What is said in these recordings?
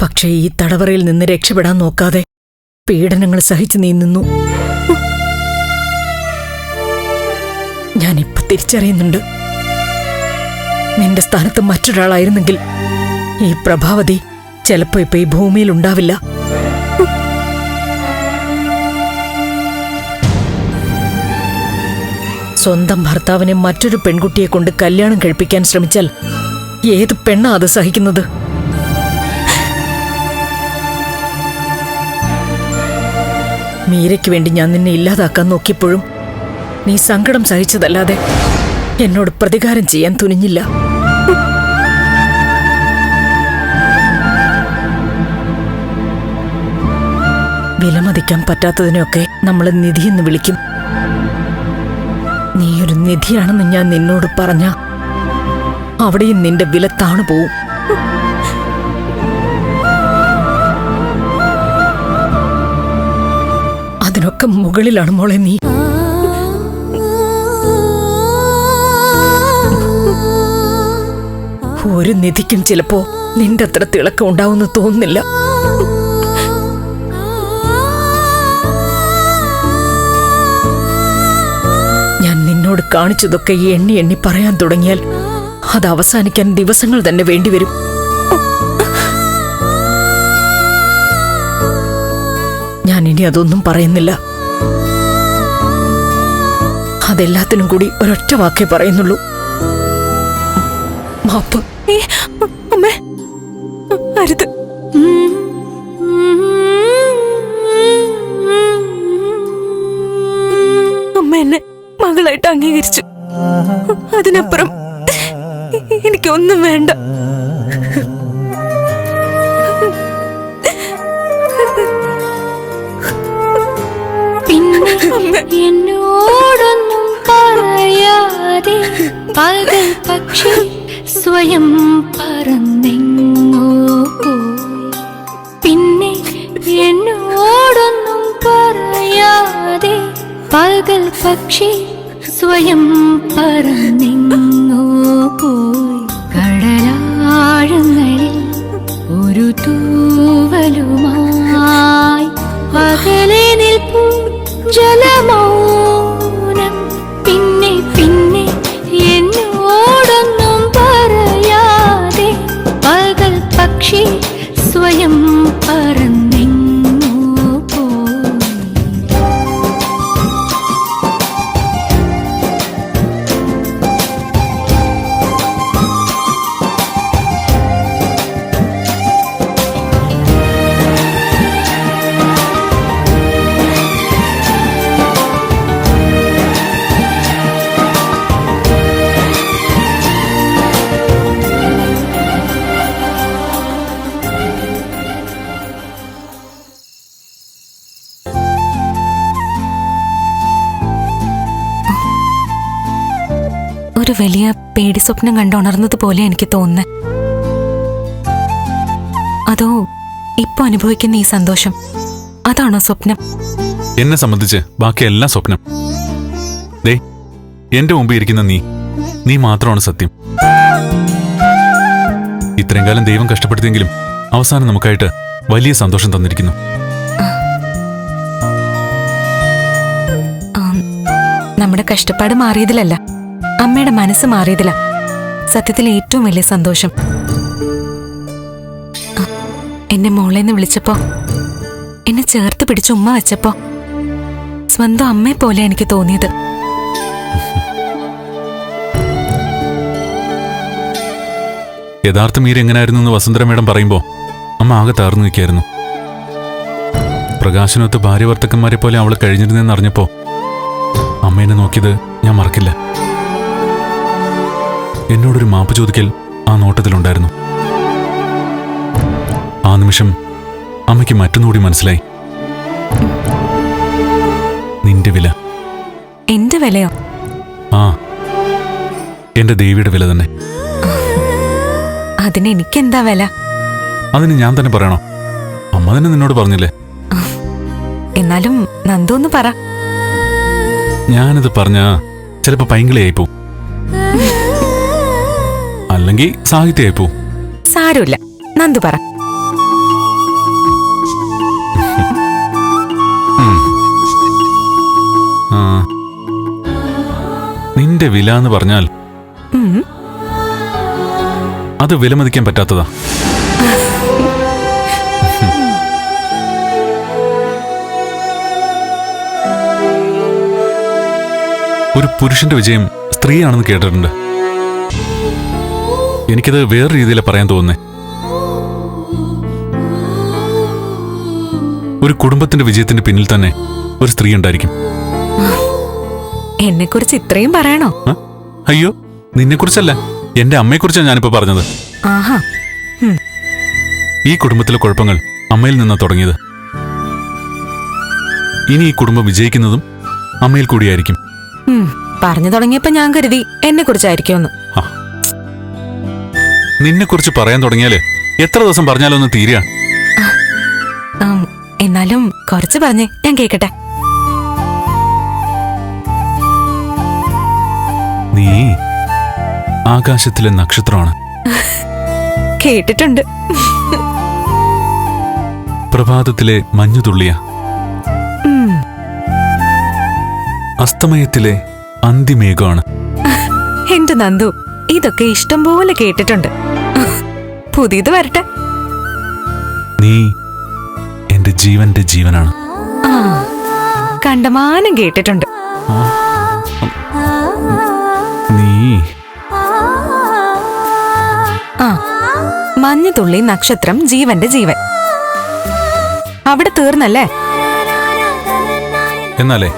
പക്ഷേ ഈ തടവറയിൽ നിന്ന് രക്ഷപ്പെടാൻ നോക്കാതെ പീഡനങ്ങൾ സഹിച്ചു നീ നിന്നു. ഞാനിപ്പോ തിരിച്ചറിയുന്നുണ്ട്, നിന്റെ സ്ഥാനത്ത് മറ്റൊരാളായിരുന്നെങ്കിൽ ഈ പ്രഭാവതി ചിലപ്പോ ഇപ്പൊ ഈ ഭൂമിയിൽ ഉണ്ടാവില്ല. സ്വന്തം ഭർത്താവിനെ മറ്റൊരു പെൺകുട്ടിയെ കൊണ്ട് കല്യാണം കഴിപ്പിക്കാൻ ശ്രമിച്ചാൽ ഏത് പെണ്ണാ അത് സഹിക്കുന്നത്? മീരയ്ക്ക് വേണ്ടി ഞാൻ നിന്നെ ഇല്ലാതാക്കാൻ നോക്കിയപ്പോഴും നീ സങ്കടം സഹിച്ചതല്ലാതെ എന്നോട് പ്രതികാരം ചെയ്യാൻ തുനിഞ്ഞില്ല. വിലമതിക്കാൻ പറ്റാത്തതിനെയൊക്കെ നമ്മൾ നിധിയെന്ന് വിളിക്കും. നീയൊരു നിധിയാണെന്ന് ഞാൻ നിന്നോട് പറഞ്ഞ അവിടെയും നിന്റെ വില താണു പോവും. അതിനൊക്കെ മുകളിലാണ് മോളെ നീ. ഒരു നിധിക്കും ചിലപ്പോ നിന്റെ അത്ര തിളക്കം ഉണ്ടാവുമെന്ന് തോന്നുന്നില്ല. ഞാൻ നിന്നോട് കാണിച്ചതൊക്കെ എണ്ണി എണ്ണി പറയാൻ തുടങ്ങിയാൽ അത് അവസാനിക്കാൻ ദിവസങ്ങൾ തന്നെ വേണ്ടിവരും. ഞാൻ ഇനി അതൊന്നും പറയുന്നില്ല. അതെല്ലാത്തിനും കൂടി ഒരൊറ്റ വാക്കേ പറയുന്നുള്ളൂ, മാപ്പ്. അമ്മേ, അരുത്. അമ്മ എന്നെ മകളായിട്ട് അംഗീകരിച്ചു. അതിനപ്പുറം എനിക്കൊന്നും വേണ്ട. എന്നോടൊന്നും പറയാതെ പകൽ പക്ഷി സ്വയം പറന്നെങ്ങോ പോയി. പിന്നെ എന്നോടൊന്നും പറയാതെ പകൽ പക്ഷി സ്വയം പറന്നെങ്ങോ പോയി. കടലാഴങ്ങളിൽ ഒരു തൂവലുമായി പകലെ നിൽപ്പൂ ജലമൗനം. പിന്നെ പിന്നെ എന്നോടൊന്നും പറയാതെ പകൽ പക്ഷി സ്വയം പറന്നെങ്ങോ പോയി. ഒരു വലിയ പേടി സ്വപ്നം കണ്ടുണർന്നതുപോലെ എനിക്ക് തോന്നുന്നത്. അതോ ഇപ്പൊ അനുഭവിക്കുന്ന ഈ സന്തോഷം, അതാണോ സ്വപ്നം? എന്നെ സംബന്ധിച്ച് ബാക്കിയെല്ലാം സ്വപ്നം. ദേ, എന്റെ മുമ്പിൽ ഇരിക്കുന്ന നീ മാത്രമാണ് സത്യം. ഇത്രയും കാലം ദൈവം കഷ്ടപ്പെടുത്തിയെങ്കിലും അവസാനം നമുക്കായിട്ട് വലിയ സന്തോഷം തന്നിരിക്കുന്നു. നമ്മുടെ കഷ്ടപ്പാട് മാറിയതിലല്ല, അമ്മയുടെ മനസ്സ് മാറിയതില്ല സത്യത്തിൽ ഏറ്റവും വലിയ സന്തോഷം. എന്നെ മോളേന്ന് വിളിച്ചപ്പോ, എന്നെ ചേർത്ത് പിടിച്ച് ഉമ്മ വെച്ചപ്പോ സ്വന്തം അമ്മയെ പോലെ എനിക്ക് തോന്നിയത്. യഥാർത്ഥ മീര എങ്ങനായിരുന്നു എന്ന് വസുന്ധര മേഡം പറയുമ്പോ അമ്മ ആകെ തകർന്നു നിൽക്കായിരുന്നു. പ്രകാശനൊത്ത് ഭാര്യവർത്തക്കന്മാരെ പോലെ അവള് കഴിഞ്ഞിരുന്നെന്ന് അറിഞ്ഞപ്പോ അമ്മേനെ നോക്കിയത് ഞാൻ മറക്കില്ല. എന്നോടൊരു മാപ്പ് ചോദിക്കൽ ആ നോട്ടത്തിലുണ്ടായിരുന്നു. ആ നിമിഷം അമ്മയ്ക്ക് മറ്റൊന്നുകൂടി മനസ്സിലായി, നിന്റെ വില. എന്റെ വിലയോ? ആ, എന്റെ ദേവിയുടെ വില തന്നെ. അതിന് എനിക്കെന്താ വില? അതിന് ഞാൻ തന്നെ പറയണോ? അമ്മ തന്നെ നിന്നോട് പറഞ്ഞില്ലേ? എന്നാലും നന്ദോന്ന് പറ. ഞാനിത് പറഞ്ഞ ചിലപ്പോ പൈങ്കിളിയായിപ്പോ, അല്ലെങ്കിൽ സാഹിത്യമായിപ്പോ. സാരമില്ല, നന്ദു പറ. നിന്റെ വില എന്ന് പറഞ്ഞാൽ ഉം. അത് വിലമതിക്കാൻ പറ്റാത്തതാ. ഒരു പുരുഷന്റെ വിജയം സ്ത്രീയാണെന്ന് കേട്ടിട്ടുണ്ട്. എനിക്കത് വേറെ രീതിയിലാണ് പറയാൻ തോന്നുന്നേ. ഒരു കുടുംബത്തിന്റെ വിജയത്തിന്റെ പിന്നിൽ തന്നെ ഒരു സ്ത്രീ ഉണ്ടായിരിക്കും. എന്നെക്കുറിച്ച് ഇത്രയും പറയണോ? അയ്യോ, നിന്നെക്കുറിച്ചല്ല, എന്റെ അമ്മയെക്കുറിച്ചാണ് ഞാനിപ്പോ പറഞ്ഞത്. ആഹാ. ഈ കുടുംബത്തിലെ കുഴപ്പങ്ങൾ അമ്മയിൽ നിന്നാ തുടങ്ങിയത്. ഇനി ഈ കുടുംബം വിജയിക്കുന്നതും അമ്മയിൽ കൂടിയായിരിക്കും. പറഞ്ഞു തുടങ്ങിയപ്പോ ഞാൻ കരുതി എന്നെ കുറിച്ചായിരിക്കുമെന്ന്. നിന്നെക്കുറിച്ച് പറയാൻ തുടങ്ങിയാല് എത്ര ദിവസം പറഞ്ഞാലൊന്ന് തീരുക. എന്നാലും കുറച്ച് പറഞ്ഞേ, ഞാൻ കേക്കട്ടെ. നീ ആകാശത്തിലെ നക്ഷത്രമാണ്. കേട്ടിട്ടുണ്ട്. പ്രഭാതത്തിലെ മഞ്ഞുതുള്ളിയ, അസ്തമയത്തിലെ അന്തിമേഘമാണ്. എന്റെ നന്ദു, ഇതൊക്കെ ഇഷ്ടം പോലെ കേട്ടിട്ടുണ്ട്. പുതിയത് വരട്ടെ. നീ എന്റെ ജീവന്റെ ജീവനാണ്. കണ്ടമാനം കേട്ടിട്ടുണ്ട്. നീ മഞ്ഞുതുള്ളി നക്ഷത്രം ജീവന്റെ ജീവൻ. അവിടെ തീർന്നല്ലേ? എന്നാലേ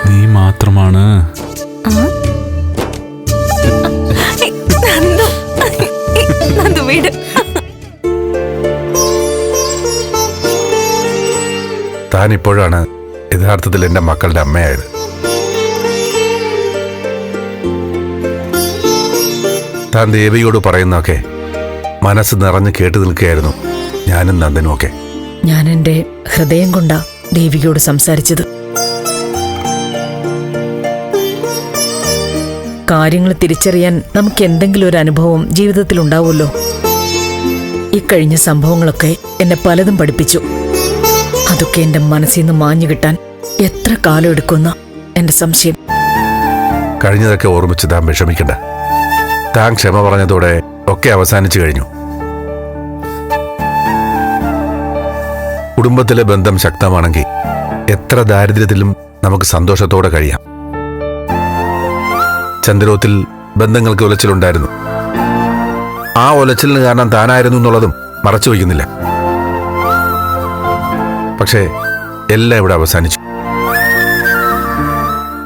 നീ മാത്രമാണ്. നന്ദു വീട്. താൻ ഇപ്പോഴാണ് യഥാർത്ഥത്തിൽ എന്റെ മക്കളുടെ അമ്മയായത്. താൻ ദേവിയോട് പറയുന്നൊക്കെ മനസ്സ് നിറഞ്ഞ് കേട്ടു നിൽക്കുകയായിരുന്നു ഞാനും നന്ദനും ഒക്കെ. ഞാൻ എന്റെ ഹൃദയം കൊണ്ടാ ദേവികയോട് സംസാരിച്ചത്. കാര്യങ്ങൾ തിരിച്ചറിയാൻ നമുക്ക് എന്തെങ്കിലും ഒരു അനുഭവം ജീവിതത്തിൽ ഉണ്ടാവുമല്ലോ. ഇക്കഴിഞ്ഞ സംഭവങ്ങളൊക്കെ എന്നെ പലതും പഠിപ്പിച്ചു. അതൊക്കെ എന്റെ മനസ്സിൽ നിന്ന് മാഞ്ഞു കിട്ടാൻ എത്ര കാലം എടുക്കുന്ന എന്റെ സംശയം. കഴിഞ്ഞതൊക്കെ ഓർമ്മിച്ച് താൻ വിഷമിക്കണ്ട. താൻ ക്ഷമ പറഞ്ഞതോടെ ഒക്കെ അവസാനിച്ചു കഴിഞ്ഞു. കുടുംബത്തിലെ ബന്ധം ശക്തമാണെങ്കിൽ എത്ര ദാരിദ്ര്യത്തിലും നമുക്ക് സന്തോഷത്തോടെ കഴിയാം. ചന്ദ്രോത്തിൽ ബന്ധങ്ങൾക്ക് ഉലച്ചിലുണ്ടായിരുന്നു. ആ ഉലച്ചിലിന് കാരണം താനായിരുന്നു എന്നുള്ളതും മറച്ചു വയ്ക്കുന്നില്ല. പക്ഷേ എല്ലാം ഇവിടെ അവസാനിച്ചു.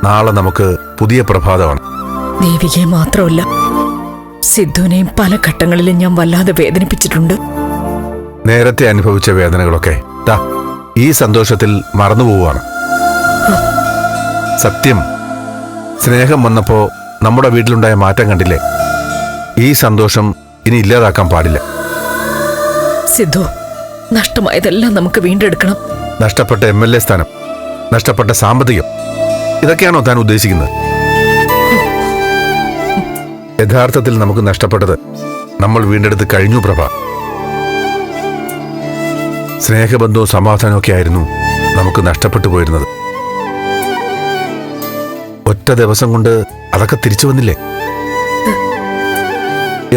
നാളെ നമുക്ക് പുതിയ പ്രഭാതമാണ്. ദേവികയെ മാത്രമല്ല, സിദ്ധുവിനെയും പല ഘട്ടങ്ങളിലും ഞാൻ വല്ലാതെ വേദനിപ്പിച്ചിട്ടുണ്ട്. നേരത്തെ അനുഭവിച്ച വേദനകളൊക്കെ ഈ സന്തോഷത്തിൽ മറന്നുപോവാണ്. സത്യം, സ്നേഹം വന്നപ്പോ നമ്മുടെ വീട്ടിലുണ്ടായ മാറ്റം കണ്ടില്ലേ? ഈ സന്തോഷം ഇനി ഇല്ലാതാക്കാൻ പാടില്ല. സിദ്ധു, നഷ്ടമായതെല്ലാം നമുക്ക് വീണ്ടെടുക്കണം. നഷ്ടപ്പെട്ട MLA സ്ഥാനം, നഷ്ടപ്പെട്ട സാമ്പത്തികം, ഇതൊക്കെയാണോ താൻ ഉദ്ദേശിക്കുന്നത്? യഥാർത്ഥത്തിൽ നമുക്ക് നഷ്ടപ്പെട്ടത് നമ്മൾ വീണ്ടെടുത്ത് കഴിഞ്ഞു പ്രഭ. സ്നേഹബന്ധവും സമാധാനവും ഒക്കെ ആയിരുന്നു നമുക്ക് നഷ്ടപ്പെട്ടു പോയിരുന്നത്. ഒറ്റ ദിവസം കൊണ്ട് അതൊക്കെ തിരിച്ചു വന്നില്ലേ?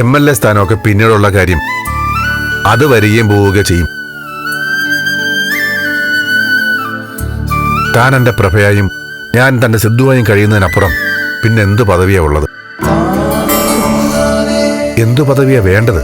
MLA സ്ഥാനമൊക്കെ പിന്നീടുള്ള കാര്യം. അത് വരികയും പോവുക ചെയ്യും. താൻ എന്റെ പ്രഭയായും ഞാൻ തന്റെ സിദ്ധുവായും കഴിയുന്നതിനപ്പുറം പിന്നെ എന്ത് പദവിയാ ഉള്ളത്? എന്തു പദവിയാ വേണ്ടത്?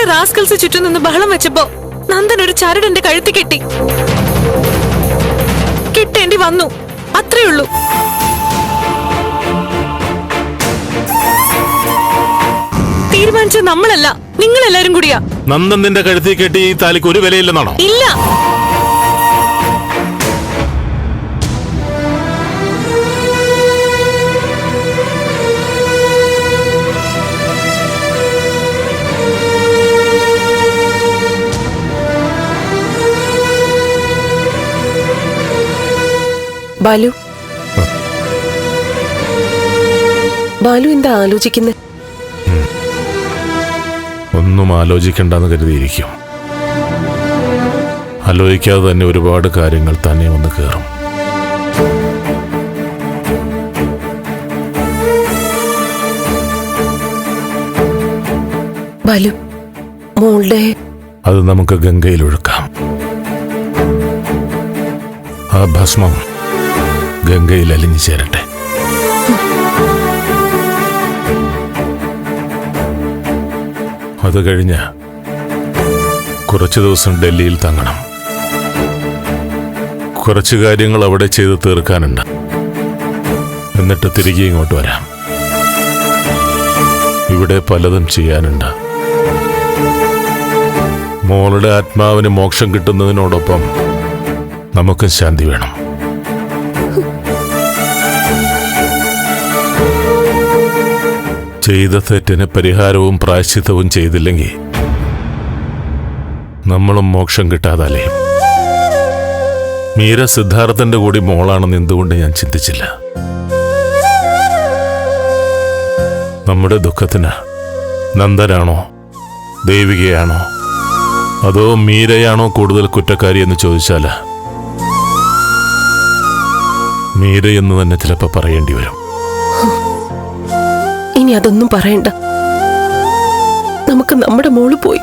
റാസ്കൽസ് ചുറ്റും നിന്ന് ബഹളം വെച്ചപ്പോ നന്ദൻ ഒരു ചരട് എന്റെ കഴുത്തി കെട്ടി. കിട്ടേണ്ടി വന്നു, അത്രേ ഉള്ളൂ. തീരുമാനിച്ച നമ്മളല്ല, നിങ്ങൾ എല്ലാരും കൂടിയാ. നന്ദൻ നിന്റെ കഴുത്തിൽ കെട്ടി ഈ താലിക്ക് ഒരു വിലയില്ലെന്നാണോ? ഇല്ല. ബാലു, ബാലു എന്താ ആലോചിക്കുന്നത്? ഒന്നും ആലോചിക്കണ്ടെന്ന് കരുതിയിരിക്കും. ആലോചിക്കാതെ തന്നെ ഒരുപാട് കാര്യങ്ങൾ തന്നെ വന്ന് കയറും. ബാലു, മോളുടെ അത് നമുക്ക് ഗംഗയിൽ ഒഴുക്കാം. ആ ഭസ്മം ഗംഗയിൽ അലിഞ്ഞു ചേരട്ടെ. അത് കഴിഞ്ഞ് കുറച്ചു ദിവസം ഡൽഹിയിൽ തങ്ങണം. കുറച്ചു കാര്യങ്ങൾ അവിടെ ചെയ്ത് തീർക്കാനുണ്ട്. എന്നിട്ട് തിരികെ ഇങ്ങോട്ട് വരാം. ഇവിടെ പലതും ചെയ്യാനുണ്ട്. മോളുടെ ആത്മാവിന് മോക്ഷം കിട്ടുന്നതിനോടൊപ്പം നമുക്കും ശാന്തി വേണം. ചെയ്ത തെറ്റിന് പരിഹാരവും പ്രായശ്ചിത്തവും ചെയ്തില്ലെങ്കിൽ നമ്മളും മോക്ഷം കിട്ടാതാലേ. മീര സിദ്ധാർത്ഥന്റെ കൂടി മോളാണെന്ന് എന്തുകൊണ്ട് ഞാൻ ചിന്തിച്ചില്ല? നമ്മുടെ ദുഃഖത്തിന് നന്ദനാണോ ദേവികയാണോ അതോ മീരയാണോ കൂടുതൽ കുറ്റക്കാരി എന്ന് ചോദിച്ചാൽ മീരയെന്ന് തന്നെ ചിലപ്പോൾ പറയേണ്ടി വരും. ഇനി അതൊന്നും പറയണ്ട. നമുക്ക് നമ്മുടെ മോള് പോയി.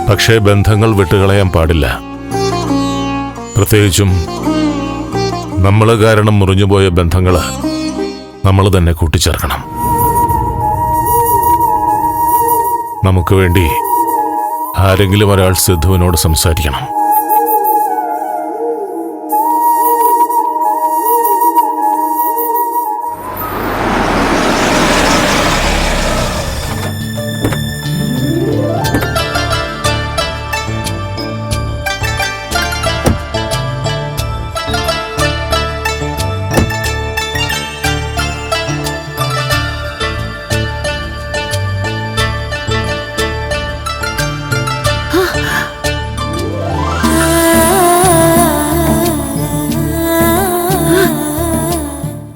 പക്ഷേ ബന്ധങ്ങൾ വിട്ടുകളയാൻ പാടില്ല. പ്രത്യേകിച്ചും നമ്മൾ കാരണം മുറിഞ്ഞുപോയ ബന്ധങ്ങൾ നമ്മൾ തന്നെ കൂട്ടിച്ചേർക്കണം. നമുക്ക് വേണ്ടി ആരെങ്കിലും ഒരാൾ സിദ്ധുവിനോട് സംസാരിക്കണം.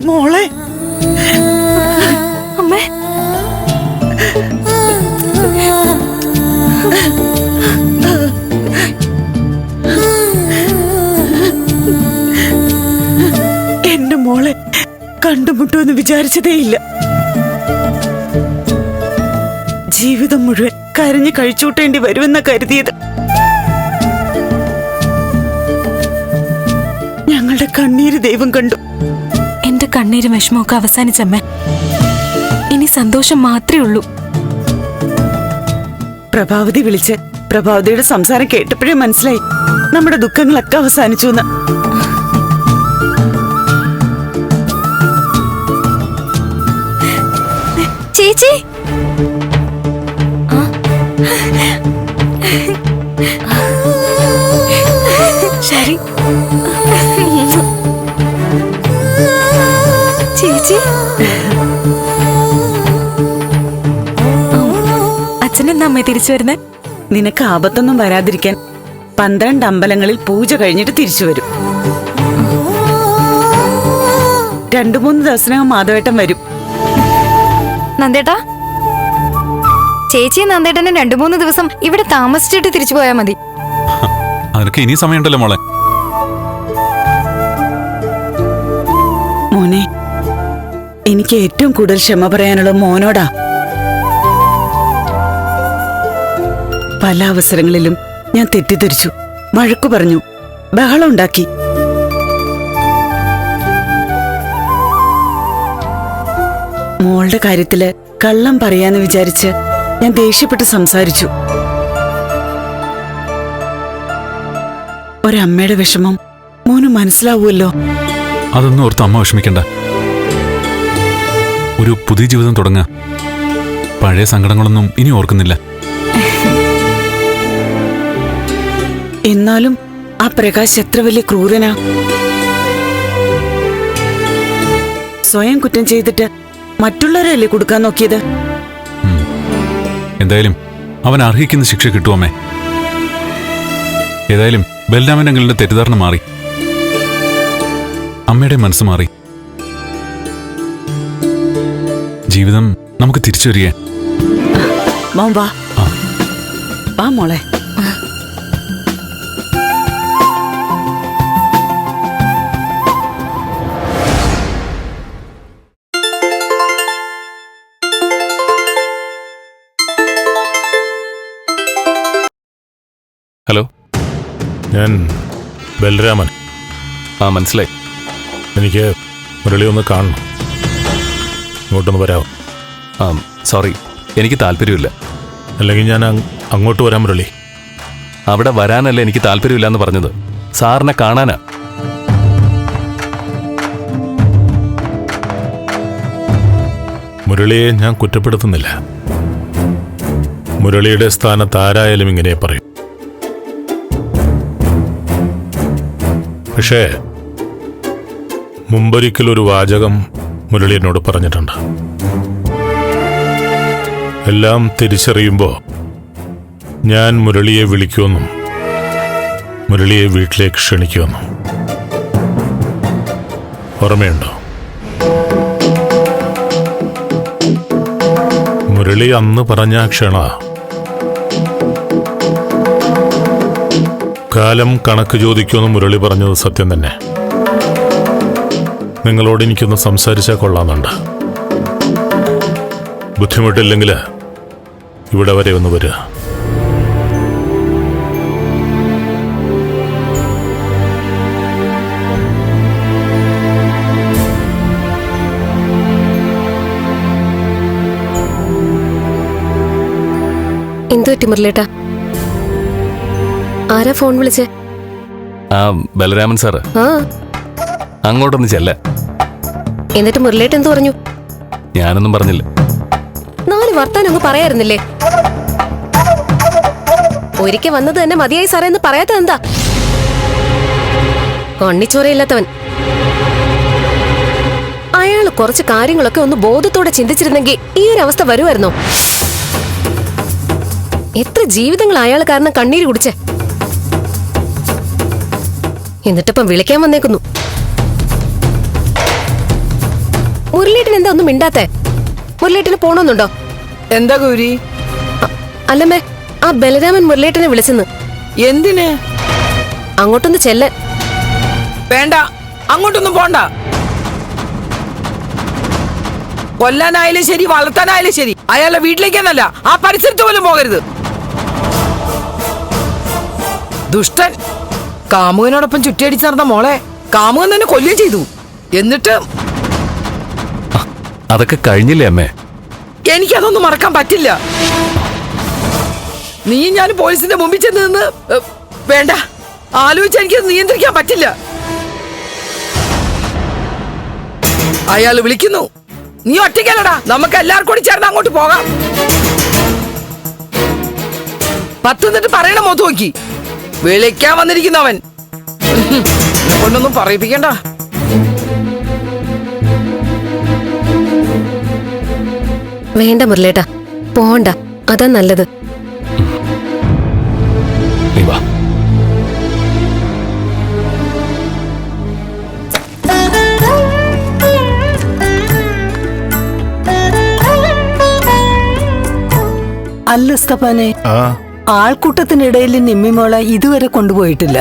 മോളെ, അമ്മേ, എന്റെ മോളെ കണ്ടുമുട്ടുമെന്ന് വിചാരിച്ചതേയില്ല. ജീവിതം മുഴുവൻ കരഞ്ഞു കഴിച്ചൂട്ടേണ്ടി വരുമെന്ന കരുതിയത്. ഞങ്ങളുടെ കണ്ണീര് ദൈവം കണ്ടു. എന്റെ കണ്ണീരും വിഷമമൊക്കെ അവസാനിച്ചമ്മേ. ഇനി സന്തോഷം മാത്രമേ ഉള്ളൂ. പ്രഭാവതി വിളിച്ച് പ്രഭാവതിയുടെ സംസാരം കേട്ടപ്പോഴേ മനസ്സിലായി നമ്മുടെ ദുഃഖങ്ങളൊക്കെ അവസാനിച്ചു എന്ന്. ചേച്ചി, ശരി ചേച്ചി. അച്ഛനെന്താ അമ്മ തിരിച്ചു വരുന്നേ? നിനക്ക് ആപത്തൊന്നും വരാതിരിക്കാൻ 12 അമ്പലങ്ങളിൽ പൂജ കഴിഞ്ഞിട്ട് തിരിച്ചു വരും. 2-3 ദിവസത്തിനകം മാധവേട്ടൻ വരും. നന്ദേട്ടാ, ചേച്ചി നന്ദേട്ടനെ 2-3 ദിവസം ഇവിടെ താമസിച്ചിട്ട് തിരിച്ചു പോയാൽ മതി. അതിനൊക്കെ ഇനി സമയമുണ്ടല്ലോ മോളെ. മോനെ, എനിക്ക് ഏറ്റവും കൂടുതൽ ക്ഷമ പറയാനുള്ള മോനോടാ. പല അവസരങ്ങളിലും ഞാൻ തെറ്റിദ്ധരിച്ചു, വഴക്കു പറഞ്ഞു, ബഹളം ഉണ്ടാക്കി. മോളുടെ കാര്യത്തില് കള്ളം പറയാന്ന് വിചാരിച്ച് ഞാൻ ദേഷ്യപ്പെട്ട് സംസാരിച്ചു. ഒരമ്മയുടെ വിഷമം മോന് മനസ്സിലാവുമല്ലോ. അതൊന്നും ഓർത്ത് അമ്മ വിഷമിക്കണ്ട. ഒരു പുതിയ ജീവിതം തുടങ്ങുക. പഴയ സങ്കടങ്ങളൊന്നും ഇനി ഓർക്കുന്നില്ല. എന്നാലും ആ പ്രകാശ് എത്ര വലിയ ക്രൂരനാ. സ്വയം കുറ്റം ചെയ്തിട്ട് മറ്റുള്ളവരല്ലേ കൊടുക്കാൻ നോക്കിയത്. എന്തായാലും അവൻ അർഹിക്കുന്ന ശിക്ഷ കിട്ടുമേ. ഏതായാലും ബലരാമൻ അങ്കിളിന്റെ തെറ്റിദ്ധാരണ മാറി, അമ്മയുടെ മനസ്സ് മാറി. ജീവിതം നമുക്ക് തിരിച്ചു വരിക. മോൻ വാ വാ മോളെ. ഹലോ, ഞാൻ ബലരാമൻ. മനസ്സിലായി. എനിക്ക് മുരളി ഒന്ന് കാണണം. ഇങ്ങോട്ടൊന്ന് വരാമോ? സോറി, എനിക്ക് താല്പര്യമില്ല. അല്ലെങ്കിൽ ഞാൻ അങ്ങോട്ട് വരാം മുരളി. അവിടെ വരാനല്ല എനിക്ക് താല്പര്യമില്ല എന്ന് പറഞ്ഞത്, സാറിനെ കാണാനാ. മുരളിയെ ഞാൻ കുറ്റപ്പെടുത്തുന്നില്ല. മുരളിയുടെ സ്ഥാനത്ത് ആരായാലും ഇങ്ങനെ പറയും. പക്ഷേ മുമ്പൊരിക്കലൊരു വാചകം മുരളി എന്നോട് പറഞ്ഞിട്ടുണ്ട്. എല്ലാം തിരിച്ചറിയുമ്പോൾ ഞാൻ മുരളിയെ വിളിക്കുമെന്നും മുരളിയെ വീട്ടിലേക്ക് ക്ഷണിക്കുമെന്നും. ഓർമ്മയുണ്ടോ? മുരളി അന്ന് പറഞ്ഞ ക്ഷണ കാലം കണക്ക് ചോദിക്കുമെന്ന് മുരളി പറഞ്ഞത് സത്യം തന്നെ. നിങ്ങളോട് എനിക്കൊന്ന് സംസാരിച്ചാൽ കൊള്ളാമെന്നുണ്ട്. ബുദ്ധിമുട്ടില്ലെങ്കിൽ ഇവിടെ വരെ ഒന്ന് വരിക. എന്തു പറ്റി മുരളേട്ടാ? ആരാ ഫോൺ വിളിച്ചേ? ബലരാമൻ സാറ്. ആ, അങ്ങോട്ടൊന്ന് ചെല്ല. എന്നിട്ട് മുരളേട്ട എന്തു പറഞ്ഞു? ഞാനൊന്നും പറഞ്ഞില്ല. 4 വർത്താനം അങ്ങ് പറയായിരുന്നില്ലേ? ഒരിക്കൽ വന്നത് തന്നെ മതിയായി സാറേ എന്ന് പറയാത്തത് എന്താ? കണ്ണിച്ചോരയില്ലാത്തവൻ. അയാള് കുറച്ച് കാര്യങ്ങളൊക്കെ ഒന്ന് ബോധത്തോടെ ചിന്തിച്ചിരുന്നെങ്കിൽ ഈ ഒരു അവസ്ഥ വരുമായിരുന്നോ? എത്ര ജീവിതങ്ങൾ അയാൾ കാരണം കണ്ണീര് കുടിച്ചേ. എന്നിട്ടിപ്പം വിളിക്കാൻ വന്നേക്കുന്നു. മുരളീട്ടൻ എന്താ ഒന്നും മിണ്ടാത്തേ? മുരളീട്ടന് പോണോന്നുണ്ടോ? എന്താ ഗൗരി? അല്ലമ്മേ, ആ ബലരാമൻ മുരളീട്ടനെ വിളിച്ചെന്ന്. എന്തിന്? അങ്ങോട്ടൊന്ന് ചെല്ലാൻ. വേണ്ട, അങ്ങോട്ടൊന്നും പോണ്ട. കൊല്ലാനായാലും ശരി, വളർത്താനായാലും ശരി, അയാളുടെ വീട്ടിലേക്കെന്നല്ല ആ പരിസരത്ത് പോലും പോകരുത്. ദുഷ്ടൻ. കാമുകനോടൊപ്പം ചുറ്റിയടിച്ച് നടന്ന മോളെ കാമുകൻ തന്നെ കൊല്ലുകയും ചെയ്തു. എന്നിട്ട് അതൊക്കെ കഴിഞ്ഞില്ലേ അമ്മേ? എനിക്കതൊന്നും മറക്കാൻ പറ്റില്ല. നീയും ഞാൻ പോലീസിന്റെ മുമ്പിൽ ചെന്ന് നിന്ന് വേണ്ട, ആലോചിച്ച് എനിക്കത് നിയന്ത്രിക്കാൻ പറ്റില്ല. അയാൾ വിളിക്കുന്നു, നീ ഒറ്റയ്ക്കല്ലടാ, നമുക്ക് എല്ലാവർക്കും കൂടി ചേർന്ന് അങ്ങോട്ട് പോകാം. 10 എന്നിട്ട് പറയണ മോത്ത് നോക്കി വിളിക്കാൻ വന്നിരിക്കുന്നവൻ. കൊണ്ടൊന്നും പറയിപ്പിക്കണ്ട. വേണ്ട മുരളേട്ടാ, പോണ്ട, അതാ നല്ലത്. നീ വാ. അല്ല സ്തപാനെ, ആൾക്കൂട്ടത്തിനിടയിൽ നിമ്മിമോളെ ഇതുവരെ കൊണ്ടുപോയിട്ടില്ല.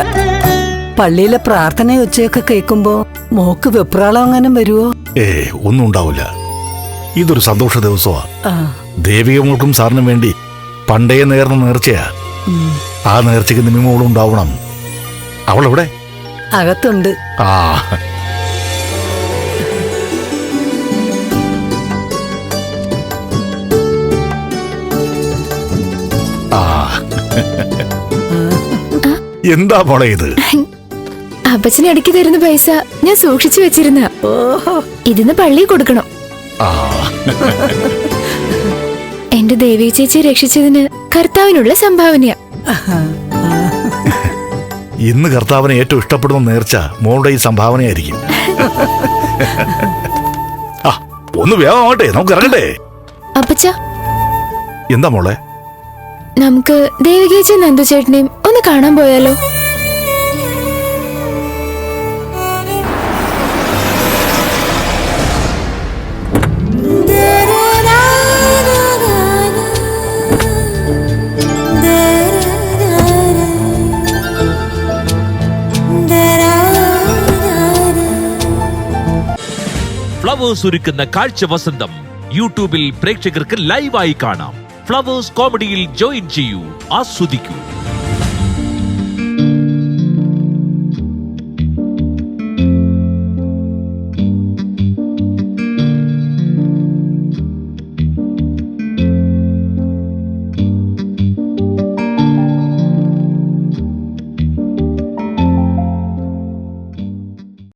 പള്ളിയിലെ പ്രാർത്ഥന ഒച്ചയൊക്കെ കേൾക്കുമ്പോ മോക്ക് വെപ്രാളം അങ്ങനെ വരുവോ? ഒന്നും ഉണ്ടാവില്ല. ഇതൊരു സന്തോഷ ദിവസമാ. ദേവികമോൾക്കും സാറിനും വേണ്ടി പണ്ടേ നേർന്ന നേർച്ചയാ. ആ നേർച്ചയ്ക്ക് നിമ്മിമോളും ഉണ്ടാവണം. അവളെവിടെ? അകത്തുണ്ട്. ആ, എന്താ മോളെ ഇത്? അപ്പച്ചന് ഇടയ്ക്ക് തരുന്ന പൈസ ഞാൻ സൂക്ഷിച്ചു വെച്ചിരുന്ന. ഇതിന്ന് പള്ളി കൊടുക്കണം. എന്റെ ദേവി ചേച്ചി രക്ഷിച്ചതിന് കർത്താവിനുള്ള സംഭാവനയാ. ഇന്ന് കർത്താവിനെ ഏറ്റവും ഇഷ്ടപ്പെടുന്ന നേർച്ച മോളുടെ ഈ സംഭാവനയായിരിക്കും. ആ, ഒന്ന് വേഗമാവട്ടെ, നമുക്ക് ഇറങ്ങട്ടെ. അപ്പച്ച, എന്താ മോളെ? നമുക്ക് ദേവികേച്ചിയും നന്ദു ചേട്ടനെയും ഒന്ന് കാണാൻ പോയാലോ? ഫ്ലവേഴ്സ് ഒരുക്കുന്ന കാഴ്ച വസന്തം യൂട്യൂബിൽ പ്രേക്ഷകർക്ക് ലൈവായി കാണാം. ഫ്ലവേഴ്സ് കോമഡിയിൽ ജോയിൻ ചെയ്യൂ, ആസ്വദിക്കൂ.